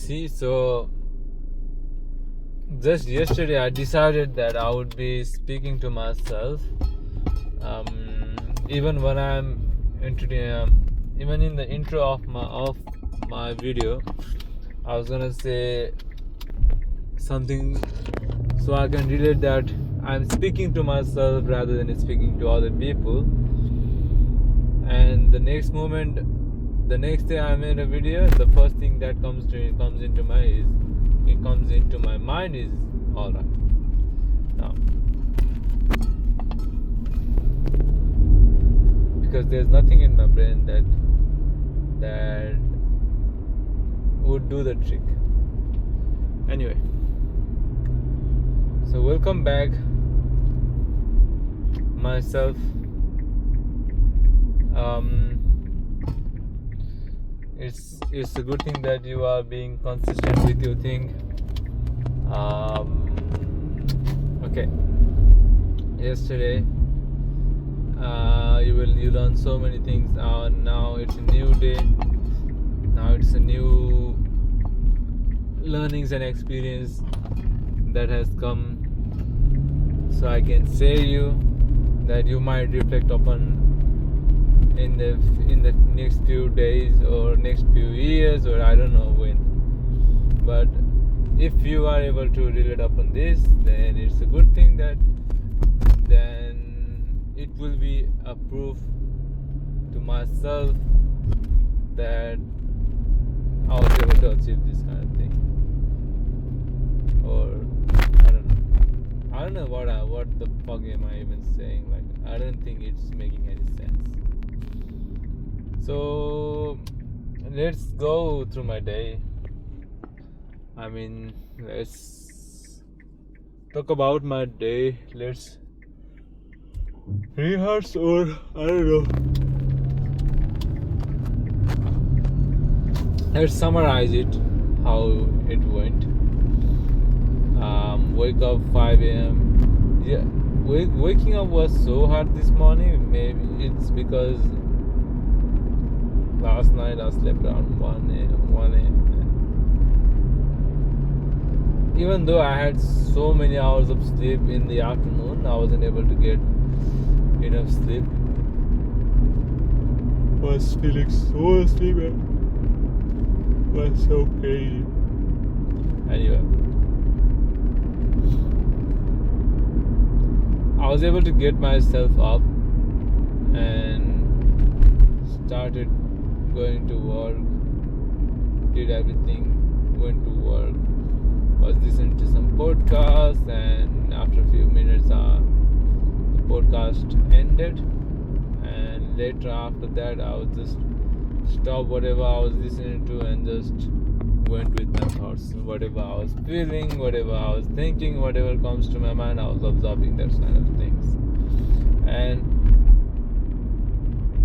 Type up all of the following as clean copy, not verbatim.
See, so just yesterday I decided that I would be speaking to myself. Even when I'm even in the intro of my video, I was gonna say something so I can relate that I'm speaking to myself rather than speaking to other people. And the next day I made a video, the first thing that comes into my mind is alright. Now, because there's nothing in my brain that would do the trick. Anyway, so welcome back, myself. It's a good thing that you are being consistent with your thing. Okay. Yesterday, you learn so many things. Now it's a new day. Now it's a new learnings and experience that has come. So I can say you that you might reflect upon in the next few days or next few years, or I don't know when. But if you are able to relate upon this, then it's a good thing that then it will be a proof to myself that I was able to achieve this kind of thing. Or I don't know what the fuck am I even saying? Like, I don't think it's making any sense. So let's go through my day. Let's talk about my day. Let's rehearse, or I don't know. Let's summarize it, how it went. Wake up 5 a.m. Yeah, waking up was so hard this morning. Maybe it's because last night I slept around 1 a.m. Even though I had so many hours of sleep in the afternoon, I wasn't able to get enough sleep. Was feeling so sleepy. Was so crazy. Anyway, I was able to get myself up and started going to work, did everything, went to work, was listening to some podcasts, and after a few minutes the podcast ended, and later after that I would just stop whatever I was listening to and just went with my thoughts. Whatever I was feeling, whatever I was thinking, whatever comes to my mind, I was observing that kind of things. And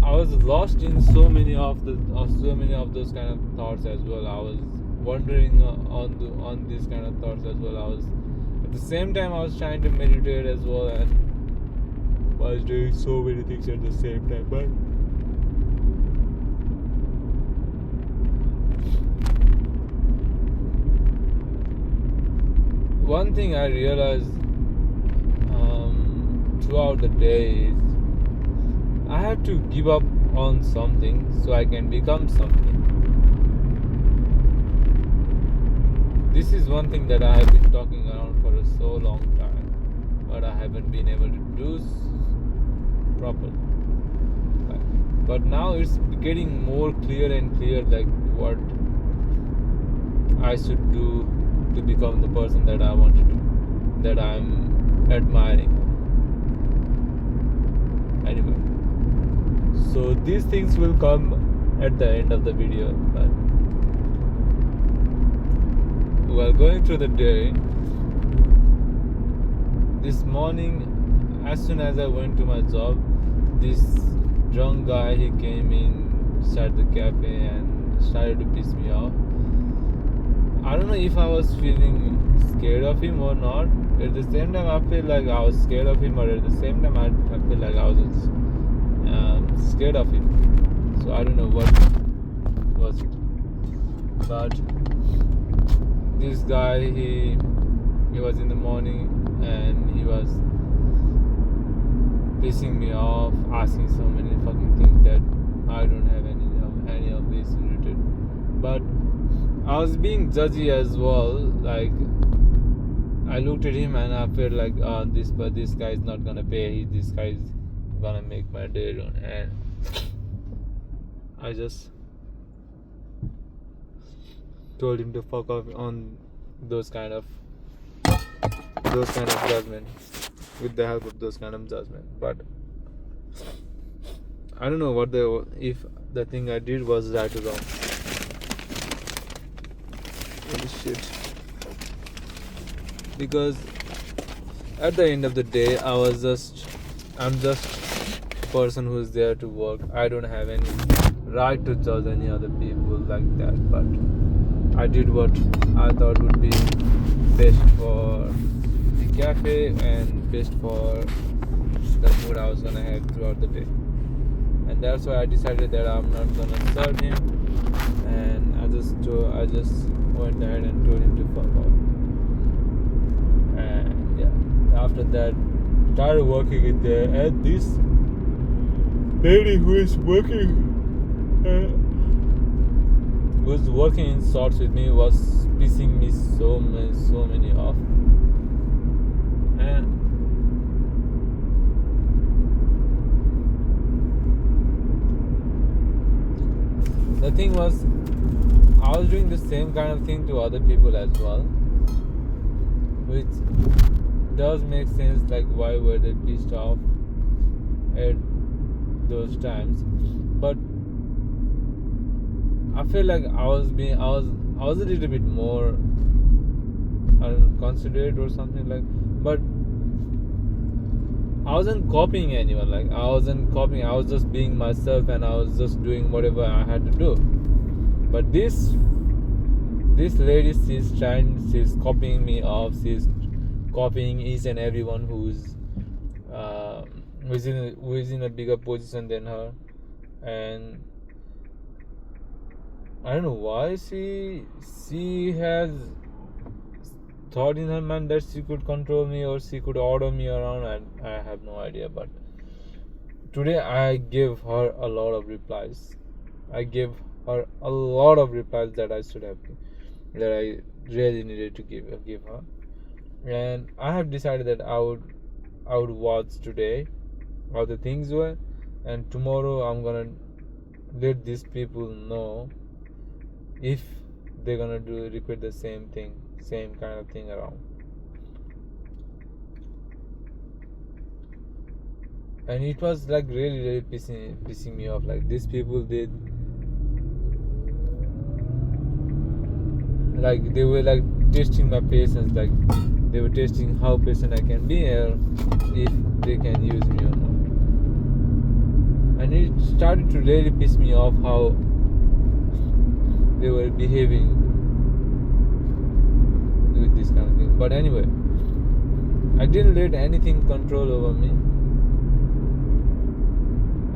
I was lost in so many of those kind of thoughts as well. I was wondering on these kind of thoughts as well. I was at the same time I was trying to meditate as well, and was doing so many things at the same time. But one thing I realized throughout the day is I have to give up on something so I can become something. This is one thing that I have been talking around for so long time, but I haven't been able to do properly. But now it's getting more clear and clear, like what I should do to become the person that I want to do, that I'm admiring. Anyway, so these things will come at the end of the video. But while going through the day, this morning, as soon as I went to my job, this drunk guy, he came inside the cafe and started to piss me off. I don't know if I was feeling scared of him or not. At the same time, I feel like I was scared of him, but at the same time, I feel like I was scared of him. So I don't know what was it. But this guy, he was in the morning and he was pissing me off, asking so many fucking things that I don't have any of this related. But I was being judgy as well. Like, I looked at him and I felt like, this guy is not gonna pay. This guy is gonna make my day run, and I just told him to fuck off on those kind of judgment, with the help of those kind of judgment. But I don't know if the thing I did was right or wrong. Holy shit. Because at the end of the day, I'm just a person who is there to work. I don't have any right to judge any other people like that. But I did what I thought would be best for the cafe and best for the mood I was gonna have throughout the day. And that's why I decided that I'm not gonna serve him, and I just went ahead and told him to fuck off. And yeah, after that, started working in there, and this lady who is working in sorts with me was pissing me so many off. And the thing was, I was doing the same kind of thing to other people as well, which does make sense. Like, why were they pissed off at those times? But I feel like I was a little bit more, I don't know, considerate or something like. But I wasn't copying anyone. Like, I wasn't copying. I was just being myself, and I was just doing whatever I had to do. But this lady, she's copying me off. She's copying each and everyone who is in a bigger position than her, and I don't know why she has thought in her mind that she could control me or she could order me around, and I have no idea. But today I gave her a lot of replies. I gave her a lot of replies that I really needed to give her. And I have decided that I would watch today how the things were, and tomorrow I'm gonna let these people know if they're gonna repeat the same kind of thing around. And it was like really pissing me off. Like, these people did, like, they were like testing my patience. Like, they were testing how patient I can be, or if they can use me or not. And it started to really piss me off how they were behaving with this kind of thing. But anyway, I didn't let anything control over me.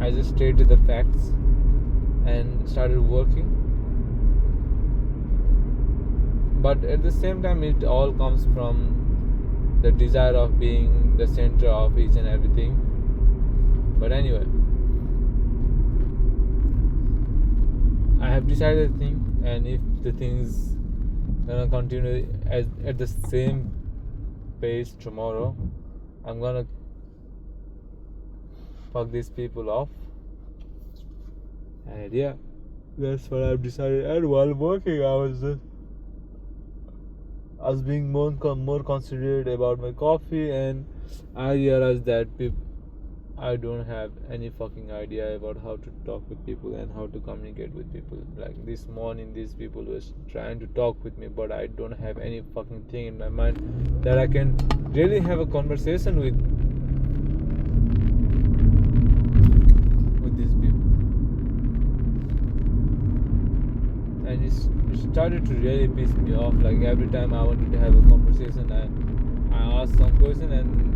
I just stayed to the facts and started working. But at the same time, it all comes from the desire of being the center of each and everything. But anyway, I have decided a thing, and if the things gonna continue at the same pace tomorrow, I'm gonna fuck these people off. And yeah, that's what I've decided. And while working, I was being more considerate about my coffee, and I realized that I don't have any fucking idea about how to talk with people and how to communicate with people. Like, this morning, these people were trying to talk with me, but I don't have any fucking thing in my mind that I can really have a conversation with these people. And it started to really piss me off. Like, every time I wanted to have a conversation, I asked some question, and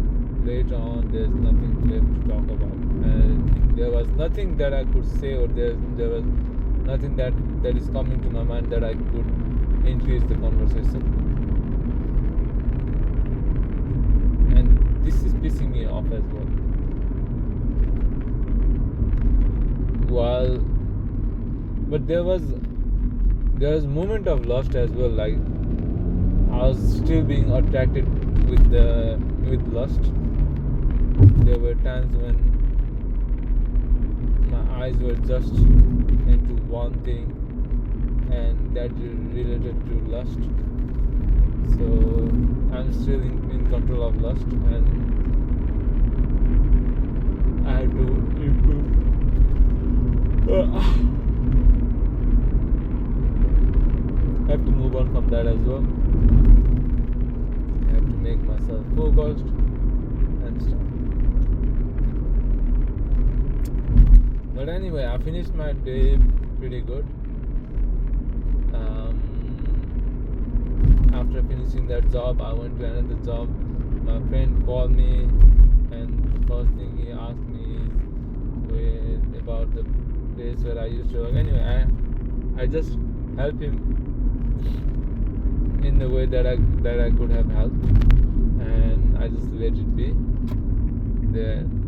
later on there's nothing left to talk about, and there was nothing that I could say, or there was nothing that is coming to my mind that I could increase the conversation. pissing me off as well. While, but there was moment of lust as well. Like I was still being attracted with lust. There were times when my eyes were just into one thing, and that related to lust. So I'm still in control of lust, and I had to improve. I have to move on from that as well. I have to make myself focused and stuff. But anyway, I finished my day pretty good. After finishing that job, I went to another job. My friend called me, and the first thing he asked me is about the place where I used to work. Anyway, I just helped him in the way that I could have helped, and I just let it be.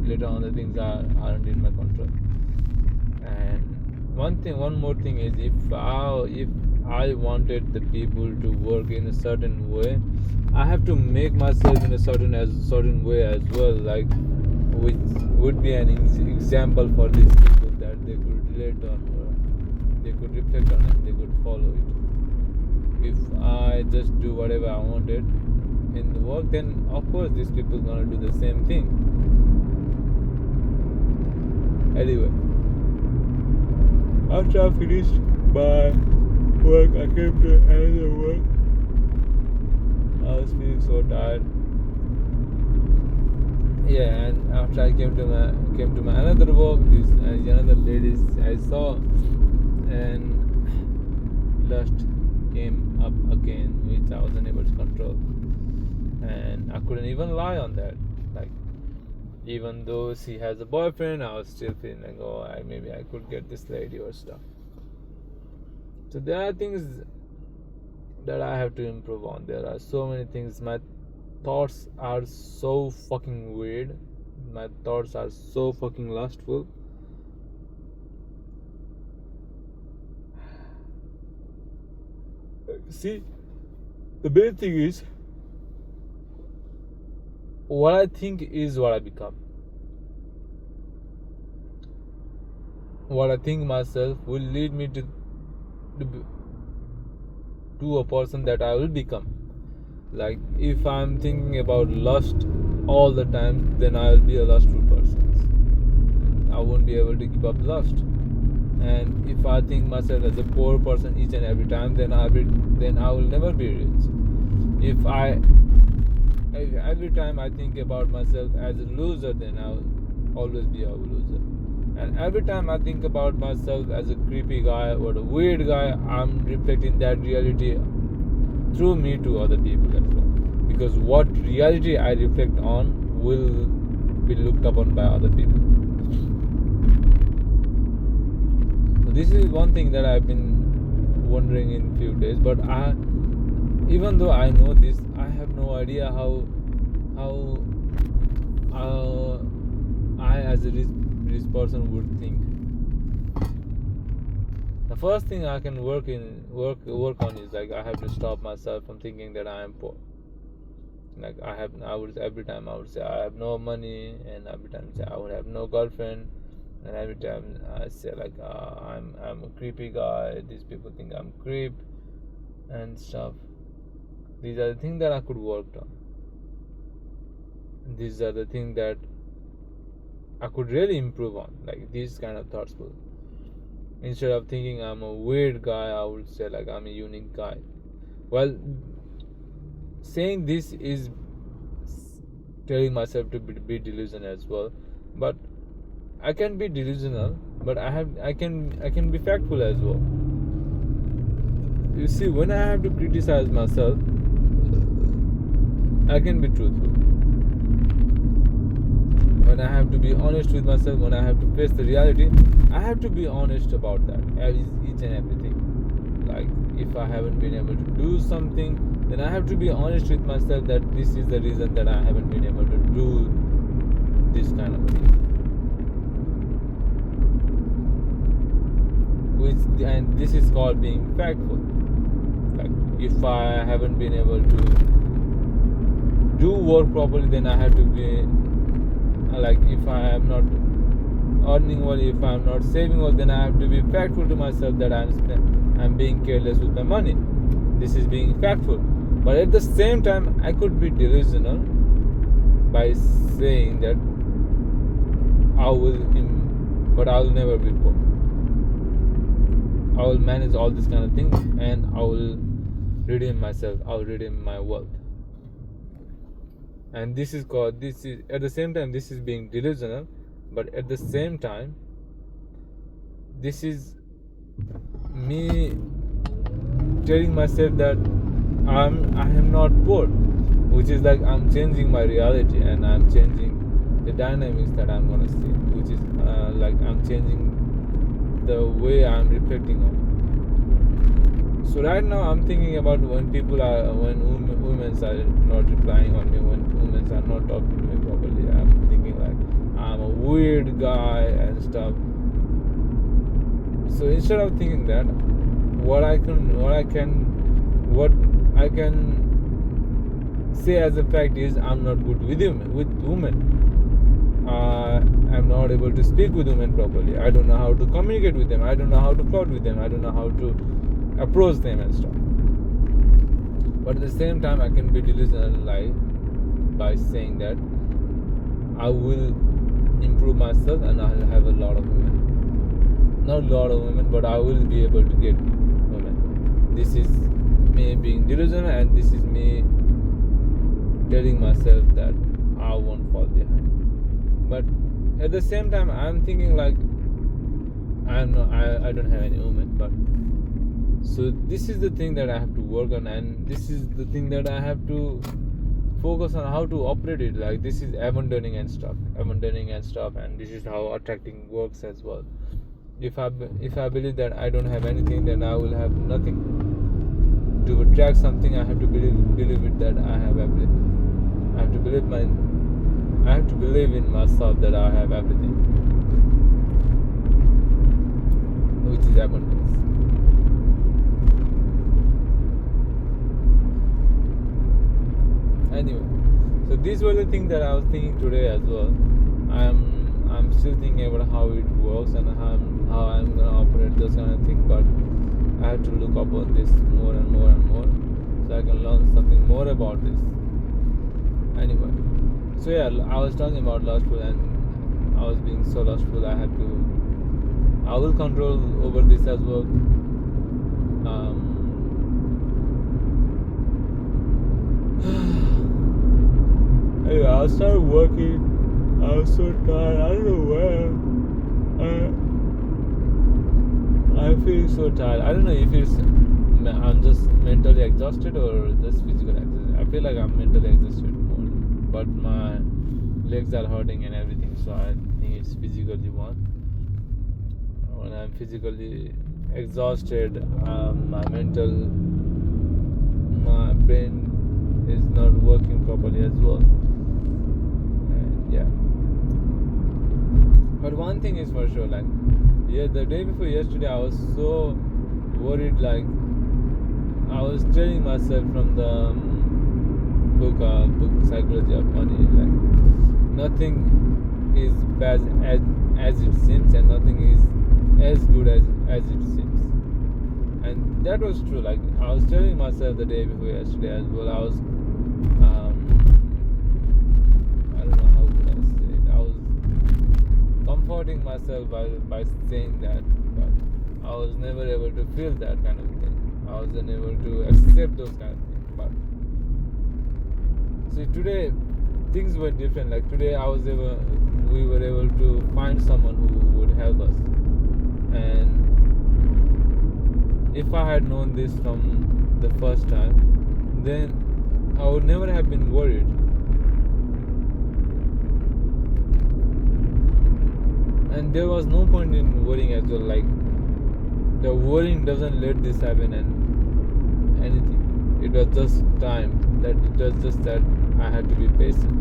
Later on, the things aren't in my control. And one more thing is, if I wanted the people to work in a certain way, I have to make myself in a certain way as well, like which would be an example for these people that they could relate on, or they could reflect on, and they could follow it. If I just do whatever I wanted in the work, then of course these people gonna do the same thing. Anyway, after I finished my work, I came to another work. I was feeling so tired. Yeah, and after I came to my another work, this another ladies I saw, and lust came up again, which I was unable to control, and I couldn't even lie on that. Like, even though she has a boyfriend, I was still feeling like, maybe I could get this lady or stuff. So there are things that I have to improve on. There are so many things. My thoughts are so fucking weird. My thoughts are so fucking lustful. See, the main thing is, what I think is what I become. What I think myself will lead me to a person that I will become. Like, if I'm thinking about lust all the time, then I will be a lustful person. I won't be able to give up lust. And if I think myself as a poor person each and every time, then I will never be rich. If every time I think about myself as a loser, then I will always be a loser. And every time I think about myself as a creepy guy or a weird guy, I'm reflecting that reality through me to other people as well. Because what reality I reflect on will be looked upon by other people. So this is one thing that I've been wondering in few days. But even though I know this, I have no idea how I as a rich person would think. The first thing I can work on is, like, I have to stop myself from thinking that I am poor. Like, every time I would say I have no money, and every time I say I would have no girlfriend, and every time I say, like, I'm a creepy guy, these people think I'm creep and stuff. These are the things that I could work on. These are the things that I could really improve on, like these kind of thoughts. Instead of thinking I'm a weird guy, I would say, like, I'm a unique guy. Well, saying this is telling myself to be delusional as well. But I can be delusional, but I can be factful as well. You see, when I have to criticize myself, I can be truthful. When I have to be honest with myself, when I have to face the reality, I have to be honest about that, each and everything. Like, if I haven't been able to do something, then I have to be honest with myself that this is the reason that I haven't been able to do this kind of thing. And this is called being factful. Like, if I haven't been able to do work properly, then I have to be like, if I am not earning well, if I am not saving well, then I have to be factful to myself that I'm being careless with my money. This is being factful. But at the same time, I could be delusional by saying that I will never be poor. I will manage all these kind of things, and I will redeem myself. I will redeem my wealth. And this is at the same time, this is being delusional, but at the same time, this is me telling myself that I am not poor, which is like I'm changing my reality, and I'm changing the dynamics that I'm gonna see, which is like I'm changing the way I'm reflecting on. So right now I'm thinking about when women are not replying on me, when women are not talking to me properly. I'm thinking like I'm a weird guy and stuff. So instead of thinking that, what I can say as a fact is I'm not good with women. I'm not able to speak with women properly. I don't know how to communicate with them. I don't know how to flirt with them. I don't know how to approach them and stuff. But at the same time, I can be delusional by saying that I will improve myself and I'll have a lot of women. Not a lot of women, but I will be able to get women. This is me being delusional, and this is me telling myself that I won't fall behind. But at the same time, I'm thinking like I don't have any women. But so this is the thing that I have to work on, and this is the thing that I have to focus on how to operate it. Like, this is abandoning and stuff, and this is how attracting works as well. If I believe that I don't have anything, then I will have nothing. To attract something, I have to believe it that I have everything. I have to believe in myself that I have everything, which is abundance. Anyway, so these were the things that I was thinking today as well. I'm still thinking about how it works and how I'm gonna operate those kind of things, but I have to look up on this more and more and more, so I can learn something more about this. Anyway, so yeah, I was talking about lustful, and I was being so lustful. I will control over this as well. Anyway, I started working. I was so tired. I don't know where. I'm feeling so tired. I don't know if I'm just mentally exhausted or just physical exhausted. I feel like I'm mentally exhausted more, but my legs are hurting and everything, so I think it's physically one. When I'm physically exhausted, my brain is not working properly as well. And yeah. But one thing is for sure, like, yeah, the day before yesterday, I was so worried. Like, I was telling myself from the book Psychology of Money, like, nothing is bad as it seems, and nothing is as good as it seems. And that was true. Like, I was telling myself the day before yesterday as well. I was I don't know how could I say it. I was comforting myself by saying that, but I was never able to feel that kind of thing. I wasn't able to accept those kind of things. But see, today things were different. Like, today we were able to find someone who would help us. And if I had known this from the first time, then I would never have been worried. And there was no point in worrying as well. Like, the worrying doesn't let this happen and anything. It was just time. That it was just that I had to be patient.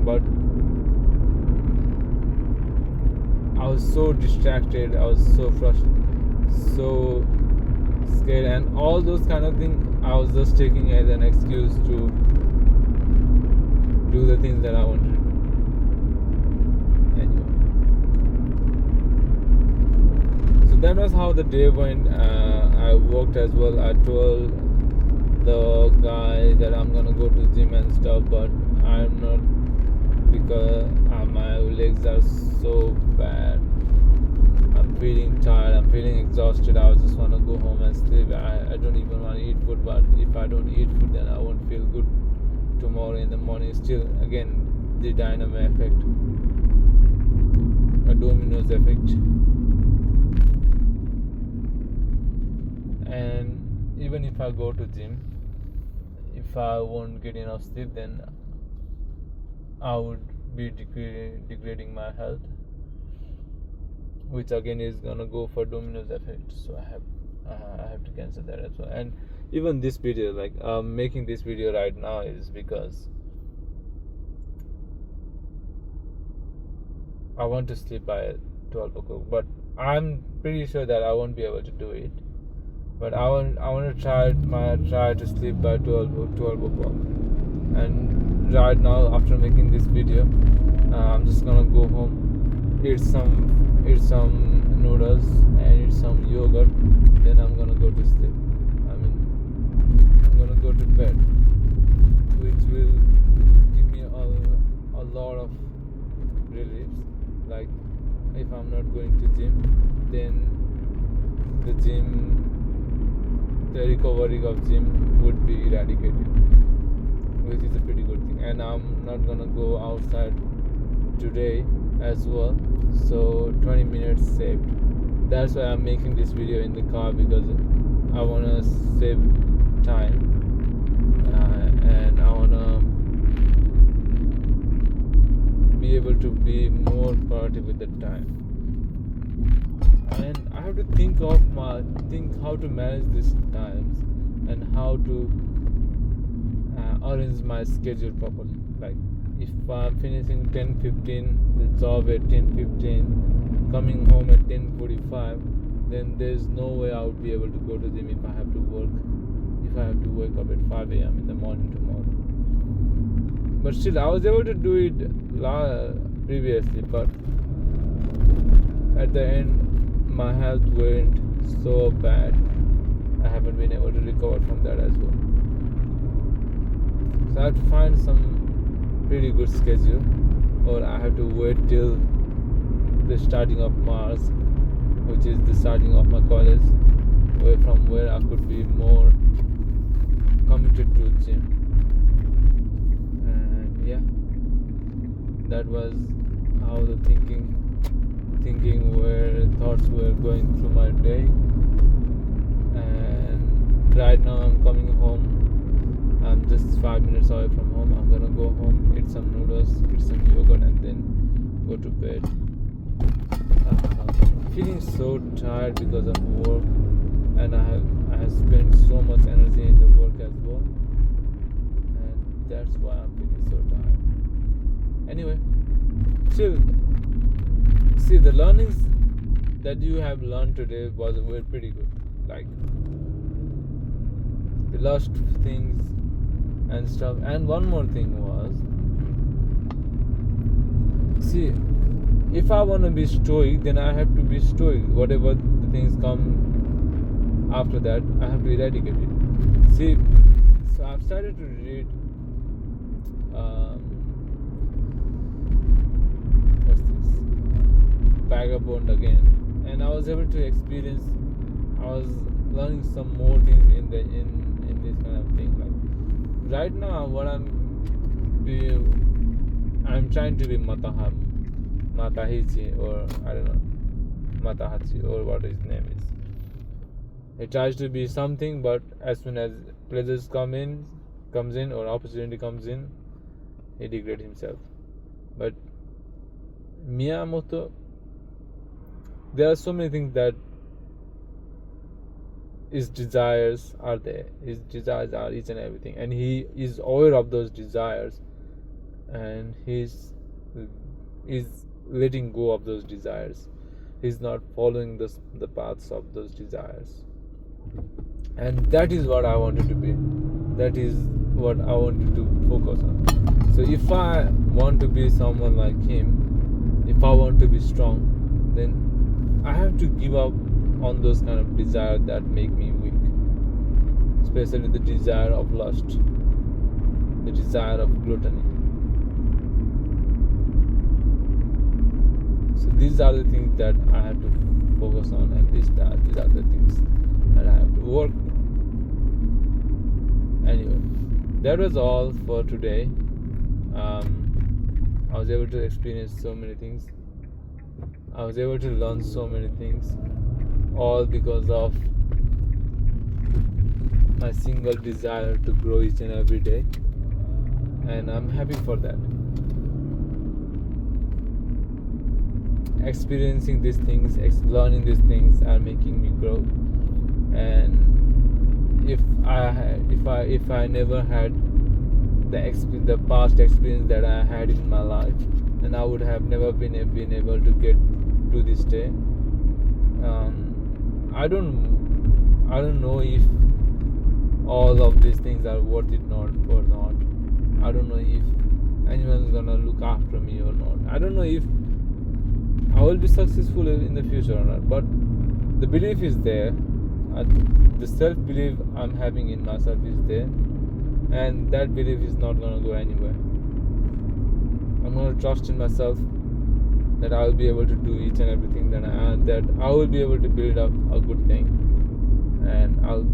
But was so distracted, I was so frustrated, so scared, and all those kind of things I was just taking as an excuse to do the things that I wanted to do. Anyway, so that was how the day went. I worked as well. I told the guy that I'm gonna go to gym and stuff, but I'm not, because my legs are so bad. I'm feeling tired, I'm feeling exhausted. I just want to go home and sleep. I don't even want to eat food, but if I don't eat food, then I won't feel good tomorrow in the morning. Still, again, the dynamo effect, a dominoes effect. And even if I go to gym, if I won't get enough sleep, then I would be degrading my health, which again is gonna go for dominoes effect. So I have to cancel that as well. And even this video, like making this video right now, is because I want to sleep by 12 o'clock, but I'm pretty sure that I won't be able to do it. But I want to try to sleep by 12 o'clock. And right now, after making this video, I'm just gonna go home, eat some noodles and eat some yogurt. Then I'm gonna go to sleep. I'm gonna go to bed, which will give me a lot of reliefs. Like if I'm not going to gym, then the recovery of gym would be eradicated, which is a pretty good thing. And I'm not gonna go outside today as well, so 20 minutes saved. That's why I'm making this video in the car, because I wanna save time, and I wanna be able to be more productive with the time. And I have to think how to manage these times and how to arrange my schedule properly. Like if I'm finishing 10:15 the job at 10:15, coming home at 10:45, then there's no way I would be able to go to gym if I have to wake up at 5 a.m. in the morning tomorrow. But still, I was able to do it previously, but at the end my health went so bad, I haven't been able to recover from that as well. So I have to find some pretty good schedule, or I have to wait till the starting of March, which is the starting of my college, from where I could be more committed to gym. And yeah, that was how the thoughts were going through my day. And right now I'm coming home. I'm just 5 minutes away from home. I'm gonna go home, eat some noodles, eat some yogurt, and then go to bed. Feeling so tired because of work, and I have spent so much energy in the work as well, and that's why I'm feeling so tired. Anyway, still, see, the learnings that you have learned today were pretty good. Like the last things and stuff. And one more thing was, see, if I want to be stoic, then I have to be stoic. Whatever the things come after that, I have to eradicate it. See, so I've started to read what's this, Vagabond again, and I was able to experience, I was learning some more things in this kind of thing. Like right now, what I'm trying to be Matahichi, or I don't know, Matahachi, or what his name is. He tries to be something, but as soon as pleasures comes in, or opportunity comes in, he degrades himself. But Miyamoto, there are so many things that his desires are there. His desires are each and everything, and he is aware of those desires, and he's letting go of those desires. he's not following the paths of those desires. And that is what I wanted to be. That is what I wanted to focus on. So if I want to be someone like him, if I want to be strong, then I have to give up on those kind of desires that make me weak, especially the desire of lust, the desire of gluttony. So these are the things that I have to focus on, and these are the things that I have to work on. Anyway, that was all for today. I was able to experience so many things. I was able to learn so many things, all because of my single desire to grow each and every day, and I'm happy for that. Experiencing these things, learning these things are making me grow. And if I never had the past experience that I had in my life, then I would have never been able to get to this day. I don't know if all of these things are worth it or not. I don't know if anyone's gonna look after me or not. I don't know if I will be successful in the future or not. But the belief is there. The self-belief I'm having in myself is there, and that belief is not gonna go anywhere. I'm gonna trust in myself that I will be able to do each and everything that I will be able to build up a good thing, and I'll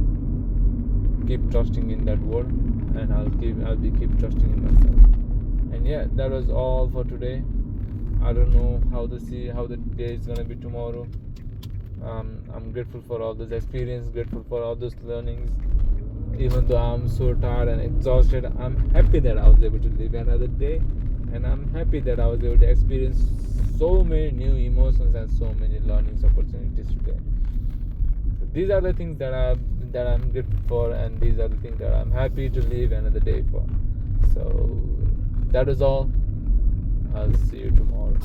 keep trusting in that word, and I'll keep trusting in myself. And yeah, that was all for today. I don't know how the day is gonna be tomorrow. I'm grateful for all this experience, grateful for all those learnings. Even though I'm so tired and exhausted, I'm happy that I was able to live another day, and I'm happy that I was able to experience so many new emotions and so many learning opportunities today. So these are the things that I'm grateful for, and these are the things that I'm happy to live another day for. So that is all. I'll see you tomorrow.